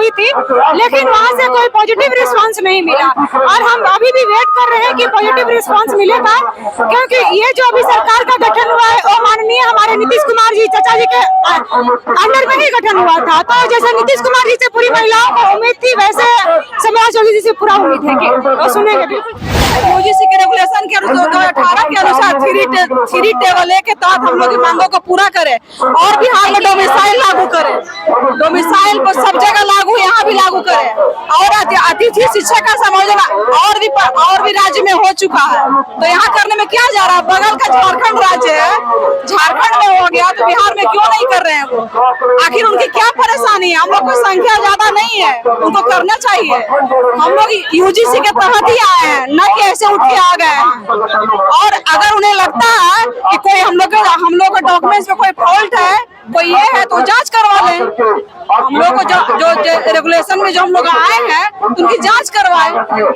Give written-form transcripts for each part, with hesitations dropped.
की थी, लेकिन वहाँ से कोई पॉजिटिव रिस्पांस नहीं मिला और हम अभी भी वेट कर रहे हैं कि पॉजिटिव रिस्पांस मिलेगा, क्योंकि ये जो अभी सरकार का गठन हुआ है वो माननीय हमारे नीतीश कुमार जी चाचा जी के अंडर में ही गठन हुआ था। तो जैसे नीतीश कुमार जी से पूरी महिलाओं को उम्मीद थी, वैसे सम्राट चौधरी जी से पूरा उम्मीद है कि वो सुनेंगे। बिल्कुल यूजीसी के रेगुलेशन के 2018 के अनुसार 3 टेबल ए के तहत हम लोग की मांगों को पूरा करें और बिहार में डोमिसाइल लागू करें। डोमिसाइल को सब जगह लागू, यहाँ भी लागू करें और अतिथि शिक्षक का समायोजन और भी राज्य में हो चुका है, तो यहाँ करने में क्या जा रहा है? बगल का झारखंड राज्य है, झारखंड में हो गया तो बिहार में क्यों नहीं कर रहे हैं वो? आखिर उनकी क्या परेशानी है? हम लोग की संख्या ज्यादा नहीं है, उनको करना चाहिए। हम लोग यूजीसी के तहत ही आए हैं, न कि ऐसे उठ के आ गए हैं। और अगर उन्हें लगता है कि कोई हम लोग के डॉक्यूमेंट्स में कोई फॉल्ट है, कोई ये है, तो जांच करवा लें। हम लोग को जो रेगुलेशन में जो हम लोग आए हैं उनकी जांच करवाएं,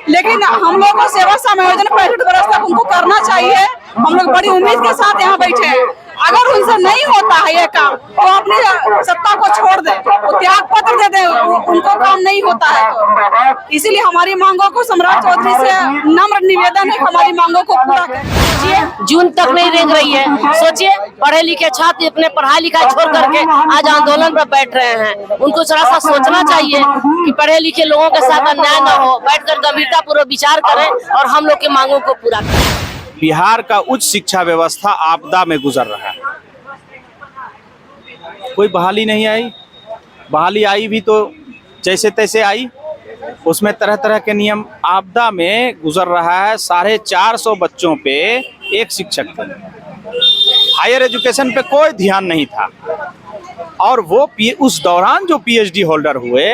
लेकिन हम लोग को सेवा समायोजन 65 वर्ष तक उनको करना चाहिए। हम लोग बड़ी उम्मीद के साथ यहाँ बैठे हैं। अगर उनसे नहीं होता है ये काम तो अपनी सत्ता को छोड़ दे, वो त्याग पत्र दे दे, उनको काम नहीं होता है तो। इसीलिए हमारी मांगों को सम्राट चौधरी से नम्र निवेदन है, हमारी मांगों को पूरा करें। जून तक नहीं रेंग रही है। सोचिए, पढ़े लिखे छात्र अपने पढ़ाई लिखाई छोड़ करके आज आंदोलन पर बैठ रहे हैं। उनको थोड़ा सा सोचना चाहिए कि पढ़े लिखे लोगों के साथ अन्याय न हो, बैठकर गंभीरता पूर्वक विचार करें और हम लोग की मांगों को पूरा करें। बिहार का उच्च शिक्षा व्यवस्था आपदा में गुजर रहा है। कोई बहाली नहीं आई, बहाली आई भी तो जैसे तैसे आई, उसमें तरह तरह के नियम। आपदा में गुजर रहा है, 450 बच्चों पे एक शिक्षक थे। हायर एजुकेशन पे कोई ध्यान नहीं था। और वो उस दौरान जो पीएचडी होल्डर हुए,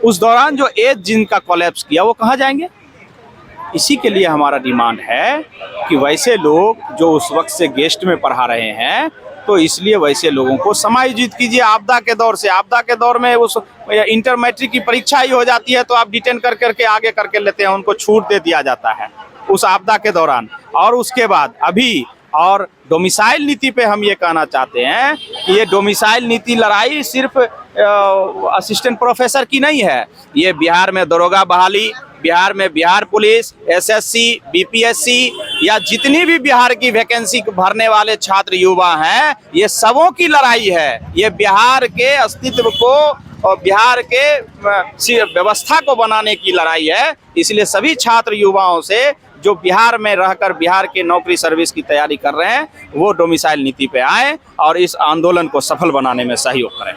उस दौरान जो एज जिनका कोलैप्स किया, वो कहाँ जाएंगे? इसी के लिए हमारा डिमांड है कि वैसे लोग जो उस वक्त से गेस्ट में पढ़ा रहे हैं, तो इसलिए वैसे लोगों को समायोजित कीजिए आपदा के दौर से। आपदा के दौर में उस इंटर मैट्रिक की परीक्षा ही हो जाती है तो आप डिटेन कर करके आगे करके लेते हैं, उनको छूट दे दिया जाता है उस आपदा के दौरान। और उसके बाद अभी और डोमिसाइल नीति पे हम ये कहना चाहते हैं कि ये डोमिसाइल नीति लड़ाई सिर्फ असिस्टेंट प्रोफेसर की नहीं है। ये बिहार में दरोगा बहाली, बिहार में बिहार पुलिस, एसएससी, बीपीएससी या जितनी भी बिहार की वैकेंसी भरने वाले छात्र युवा हैं, ये सबों की लड़ाई है। ये बिहार के अस्तित्व को और बिहार के व्यवस्था को बनाने की लड़ाई है। इसलिए सभी छात्र युवाओं से जो बिहार में रहकर बिहार के नौकरी सर्विस की तैयारी कर रहे हैं, वो डोमिसाइल नीति पे आए और इस आंदोलन को सफल बनाने में सहयोग करें।